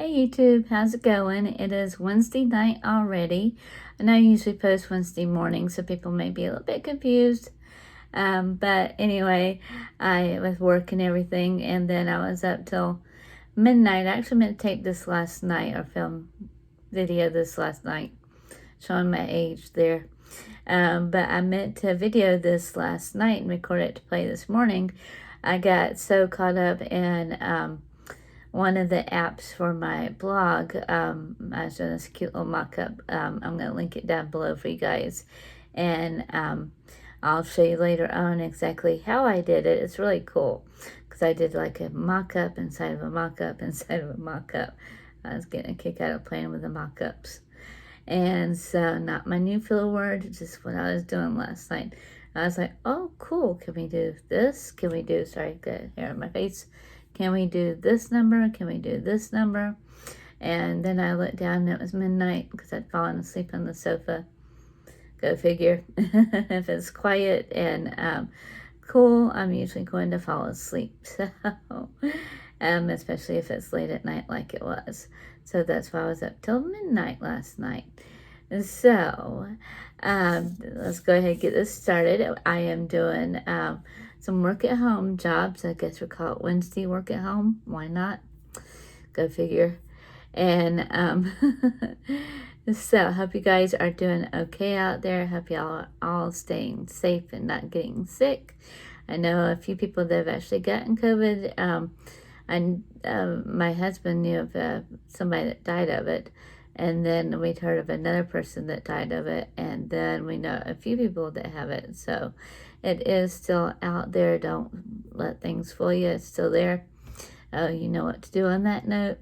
Hey YouTube, how's it going? It is Wednesday night already. I know I usually post Wednesday morning, so people may be a little bit confused. But anyway, I was working everything, and then I was up till midnight. I actually meant to tape this last night, or film video this last night, showing my age there. But I meant to video this last night and record it to play this morning. I got so caught up in one of the apps for my blog. I was doing this cute little mock-up. I'm going to link it down below for you guys. And I'll show you later on exactly how I did it. It's really cool because I did like a mock-up inside of a mock-up inside of a mock-up. I was getting a kick out of playing with the mock-ups. And so, not my new filler word, just what I was doing last night. I was like, oh, cool. Can we do this? Can we do, sorry, got hair on my face. Can we do this number? Can we do this number? And then I looked down and it was midnight because I'd fallen asleep on the sofa. Go figure. If it's quiet and cool, I'm usually going to fall asleep. So, especially if it's late at night like it was. So that's why I was up till midnight last night. So, let's go ahead and get this started. I am doing some work at home jobs. I guess we'll call it Wednesday work at home. Why not? Go figure. And so I hope you guys are doing okay out there. I hope y'all are all staying safe and not getting sick. I know a few people that have actually gotten COVID. My husband knew of somebody that died of it. And then we'd heard of another person that died of it. And then we know a few people that have it. So it is still out there. Don't let things fool you. It's still there. You know what to do on that note.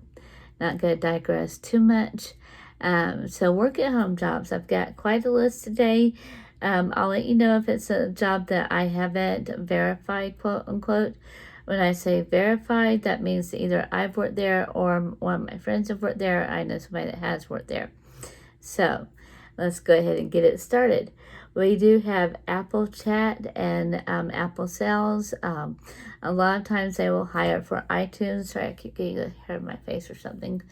Not going to digress too much. So work at home jobs. I've got quite a list today. I'll let you know if it's a job that I haven't verified, quote unquote. When I say verified, that means either I've worked there or one of my friends have worked there. Or I know somebody that has worked there. So let's go ahead and get it started. We do have Apple Chat and Apple Sales. A lot of times they will hire for iTunes. Sorry, I keep getting a hair in my face or something.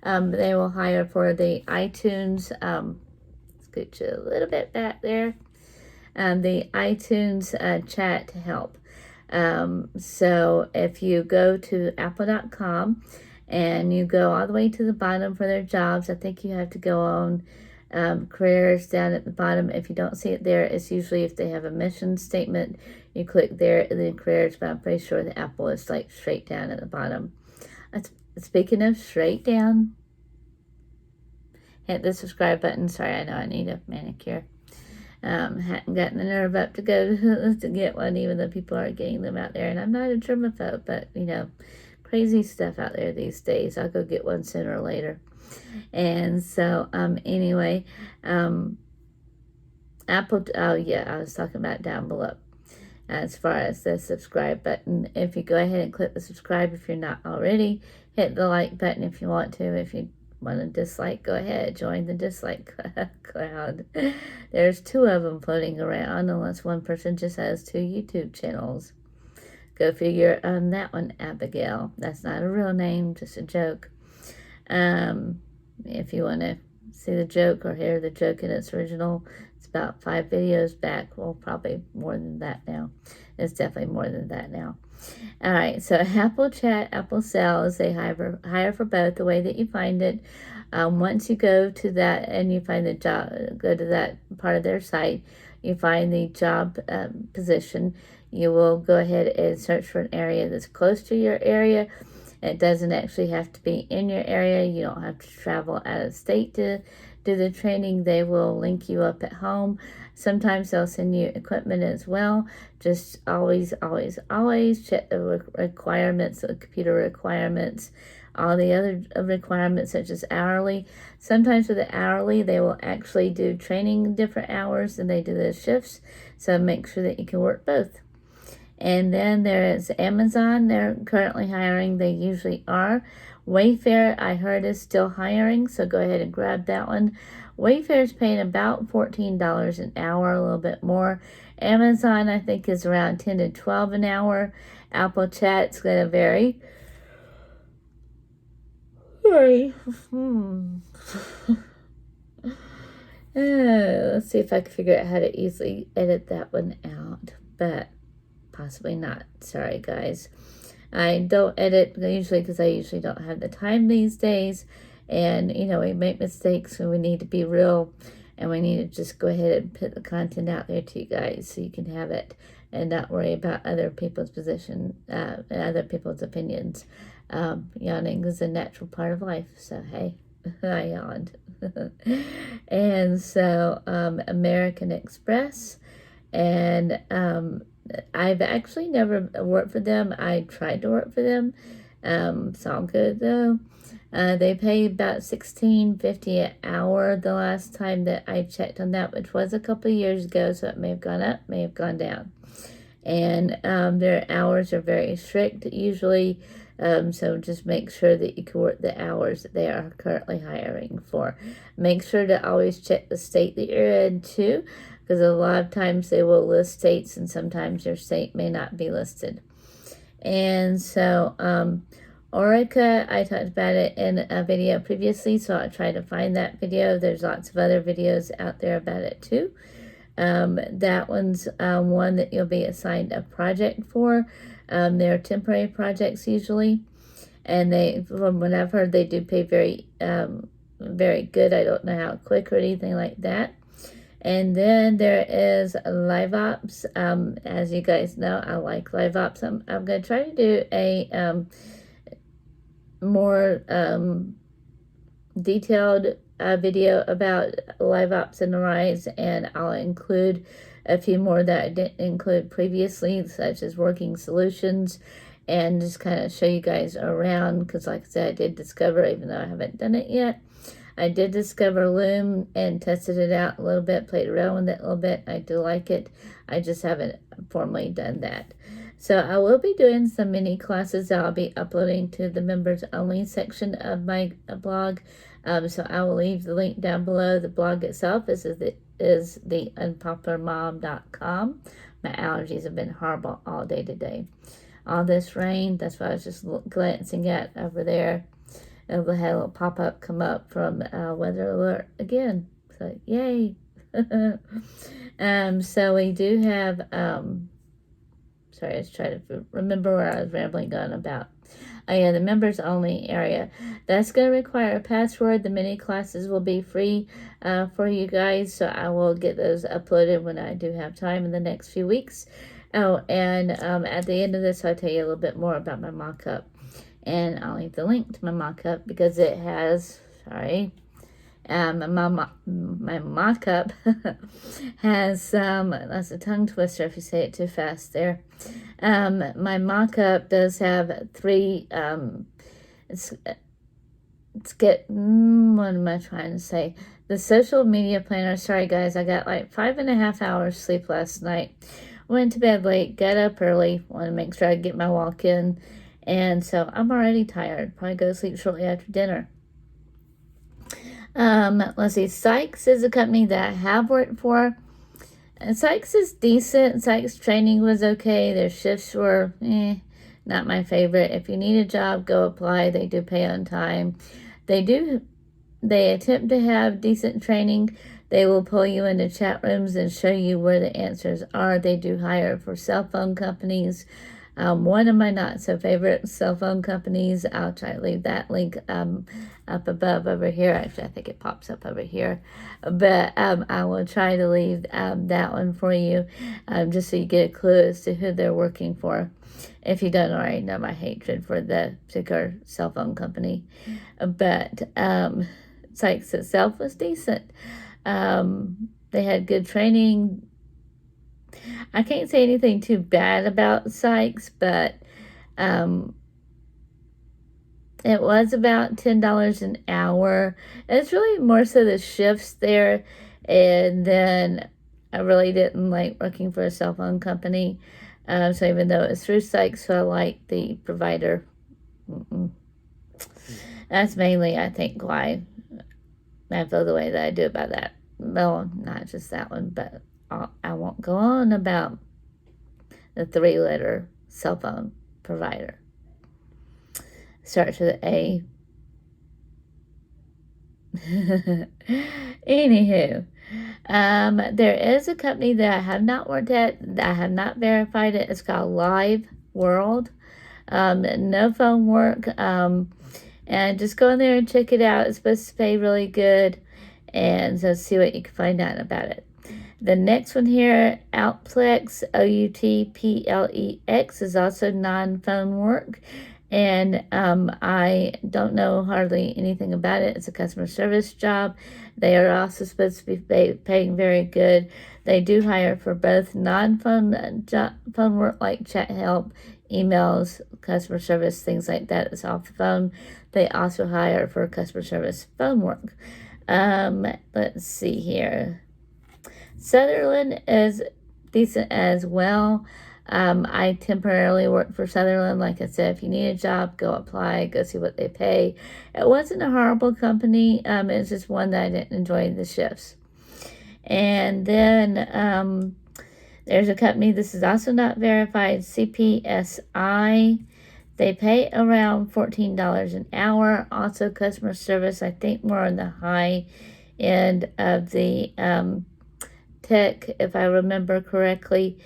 They will hire for the iTunes. Scoot you a little bit back there. The iTunes chat to help. So if you go to apple.com and you go all the way to the bottom for their jobs, I think you have to go on careers down at the bottom. If you don't see it there, it's usually if they have a mission statement, you click there and then careers, but I'm pretty sure the Apple is like straight down at the bottom. Speaking of straight down, hit the subscribe button. Sorry, I know I need a manicure. Hadn't gotten the nerve up to go to get one, even though people are getting them out there. And I'm not a germaphobe, but, you know, crazy stuff out there these days. I'll go get one sooner or later. And so, anyway, Apple, oh, yeah, I was talking about down below. As far as the subscribe button, if you go ahead and click the subscribe if you're not already, hit the like button if you want to. If you want to dislike, go ahead, join the dislike cloud. There's 2 of them floating around, unless one person just has 2 YouTube channels. Go figure on that one, Abigail. That's not a real name, just a joke. If you want to see the joke or hear the joke in its original, it's about 5 videos back. Well, probably more than that now. It's definitely more than that now. All right, so Apple Chat, Apple Sales, they hire for both. The way that you find it, once you go to that and you find the job, go to that part of their site, you find the job position. You will go ahead and search for an area that's close to your area. It doesn't actually have to be in your area. You don't have to travel out of state to do the training. They will link you up at home. Sometimes they'll send you equipment as well. Just always, always, always check the requirements, the computer requirements, all the other requirements such as hourly. Sometimes with the hourly, they will actually do training different hours than they do the shifts. So make sure that you can work both. And then there is Amazon. They're currently hiring. They usually are. Wayfair, I heard, is still hiring, so go ahead and grab that one. Wayfair is paying about $14 an hour, a little bit more. Amazon, I think, is around $10 to $12 an hour. Apple Chat's going to vary. Sorry. Let's see if I can figure out how to easily edit that one out, but possibly not. Sorry, guys. I don't edit usually because I usually don't have the time these days. And, we make mistakes when we need to be real. And we need to just go ahead and put the content out there to you guys so you can have it and not worry about other people's other people's opinions. Yawning is a natural part of life. So, hey, I yawned. And so, American Express. And I've actually never worked for them. I tried to work for them. It's all good though. They pay about $16.50 an hour the last time that I checked on that, which was a couple of years ago, so it may have gone up, may have gone down. And their hours are very strict usually, so just make sure that you can work the hours that they are currently hiring for. Make sure to always check the state that you're in too, because a lot of times they will list states and sometimes your state may not be listed. And so Orica, I talked about it in a video previously, so I'll try to find that video. There's lots of other videos out there about it too. That one's one that you'll be assigned a project for. They're temporary projects usually, and from what I've heard, they do pay very, very good. I don't know how quick or anything like that. And then there is live ops. As you guys know, I like live ops. I'm going to try to do a more detailed video about live ops and Arise, and I'll include a few more that I didn't include previously, such as working solutions, and just kind of show you guys around, because like I said, I did discover, even though I haven't done it yet, I did discover Loom and tested it out a little bit, played around with it a little bit. I do like it. I just haven't formally done that. So I will be doing some mini classes that I'll be uploading to the members only section of my blog. So I will leave the link down below. The blog itself is the unpopularmom.com. My allergies have been horrible all day today. All this rain, that's what I was just glancing at over there. And we had a little pop-up come up from weather alert again. So yay. So we do have sorry, I was trying to remember where I was rambling on about. Oh yeah, the members only area. That's going to require a password. The mini classes will be free for you guys, so I will get those uploaded when I do have time in the next few weeks. Oh, and at the end of this, I'll tell you a little bit more about my mock-up. And I'll leave the link to my mock-up because it has, my mock-up has that's a tongue twister if you say it too fast there. My mock-up does have three, what am I trying to say? The social media planner. Sorry guys, I got like 5.5 hours sleep last night. Went to bed late, got up early, want to make sure I get my walk in. And so I'm already tired. Probably go to sleep shortly after dinner. Let's see. Sykes is a company that I have worked for. And Sykes is decent. Sykes training was okay. Their shifts were not my favorite. If you need a job, go apply. They do pay on time. They attempt to have decent training. They will pull you into chat rooms and show you where the answers are. They do hire for cell phone companies. One of my not so favorite cell phone companies, I'll try to leave that link up above over here. Actually, I think it pops up over here. But I will try to leave that one for you just so you get a clue as to who they're working for. If you don't already know my hatred for the particular cell phone company. But Sykes itself was decent. They had good training. I can't say anything too bad about Sykes, but it was about $10 an hour. It's really more so the shifts there, and then I really didn't like working for a cell phone company. So even though it was through Sykes, so I liked the provider. That's mainly, I think, why I feel the way that I do about that. Well, not just that one, but I won't go on about the 3-letter cell phone provider. Starts with A, Anywho, there is a company that I have not worked at, that I have not verified it. It's called Live World. No phone work. And just go in there and check it out. It's supposed to pay really good. And so see what you can find out about it. The next one here, Outplex, Outplex, is also non-phone work. And I don't know hardly anything about it. It's a customer service job. They are also supposed to be paying very good. They do hire for both non-phone phone work, like chat help, emails, customer service, things like that. It's off the phone. They also hire for customer service phone work. Let's see here. Sutherland is decent as well. I temporarily worked for Sutherland. Like I said, if you need a job, go apply, go see what they pay. It wasn't a horrible company. It's just one that I didn't enjoy the shifts. And then there's a company, this is also not verified, CPSI. They pay around $14 an hour. Also customer service, I think more on the high end of the tech, if I remember correctly.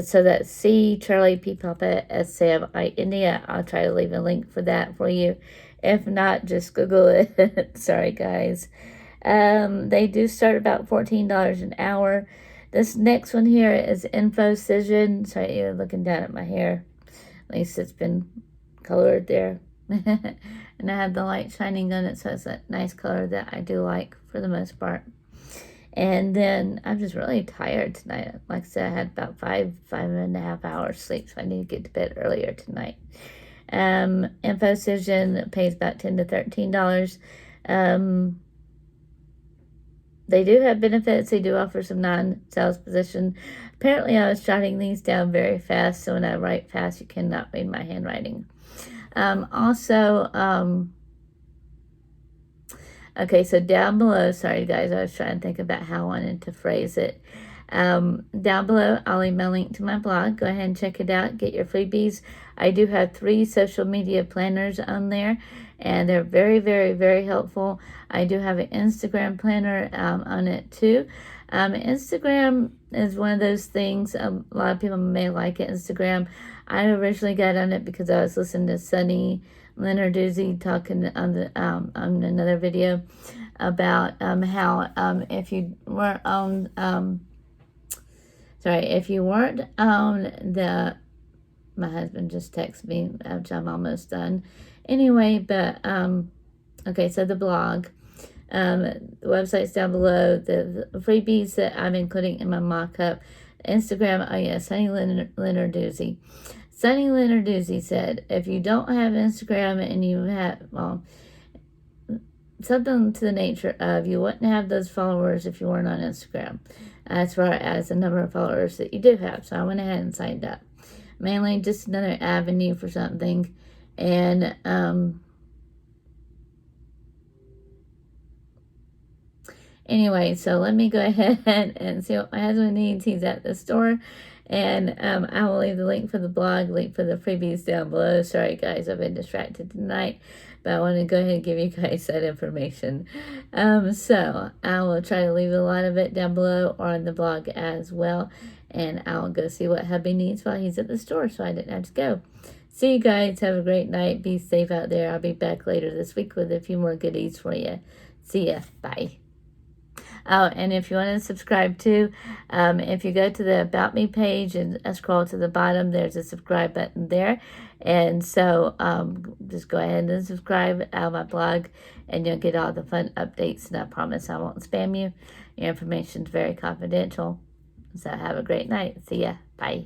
So that's C, Charlie, P, Papa, S, Sam, I, India. I'll try to leave a link for that for you. If not, just Google it. Sorry, guys. They do start about $14 an hour. This next one here is Infocision. Sorry, you're looking down at my hair. At least it's been colored there. And I have the light shining on it, so it's a nice color that I do like for the most part. And then I'm just really tired tonight. Like I said, I had about 5.5 hours sleep, so I need to get to bed earlier tonight. Infocision pays about $10 to $13. They do have benefits. They do offer some non-sales position. Apparently, I was jotting these down very fast, so when I write fast, you cannot read my handwriting. Okay, so down below, sorry guys, I was trying to think about how I wanted to phrase it. Down below, I'll leave my link to my blog. Go ahead and check it out. Get your freebies. I do have 3 social media planners on there, and they're very, very, very helpful. I do have an Instagram planner on it too. Instagram is one of those things, a lot of people may like it, Instagram. I originally got on it because I was listening to Sunny Lenarduzzi talking on another video about how if you weren't on the, my husband just texted me, which I'm almost done anyway, but okay, so the blog, the website's down below, the freebies that I'm including in my mock-up. Instagram, oh yeah, Sunny Lenarduzzi. Sunny Lenarduzzi said, if you don't have Instagram and you have, well, something to the nature of, you wouldn't have those followers if you weren't on Instagram, as far as the number of followers that you do have. So I went ahead and signed up. Mainly just another avenue for something. And anyway, so let me go ahead and see what my husband needs. He's at the store. And I will leave the link for the blog, link for the freebies down below. Sorry, guys, I've been distracted tonight, but I want to go ahead and give you guys that information. So I will try to leave a lot of it down below or on the blog as well. And I'll go see what hubby needs while he's at the store, so I didn't have to go. See you guys. Have a great night. Be safe out there. I'll be back later this week with a few more goodies for you. See ya. Bye. Oh, and if you want to subscribe too, if you go to the About Me page and scroll to the bottom, there's a subscribe button there. And so just go ahead and subscribe on my blog, and you'll get all the fun updates. And I promise I won't spam you. Your information is very confidential. So have a great night. See ya. Bye.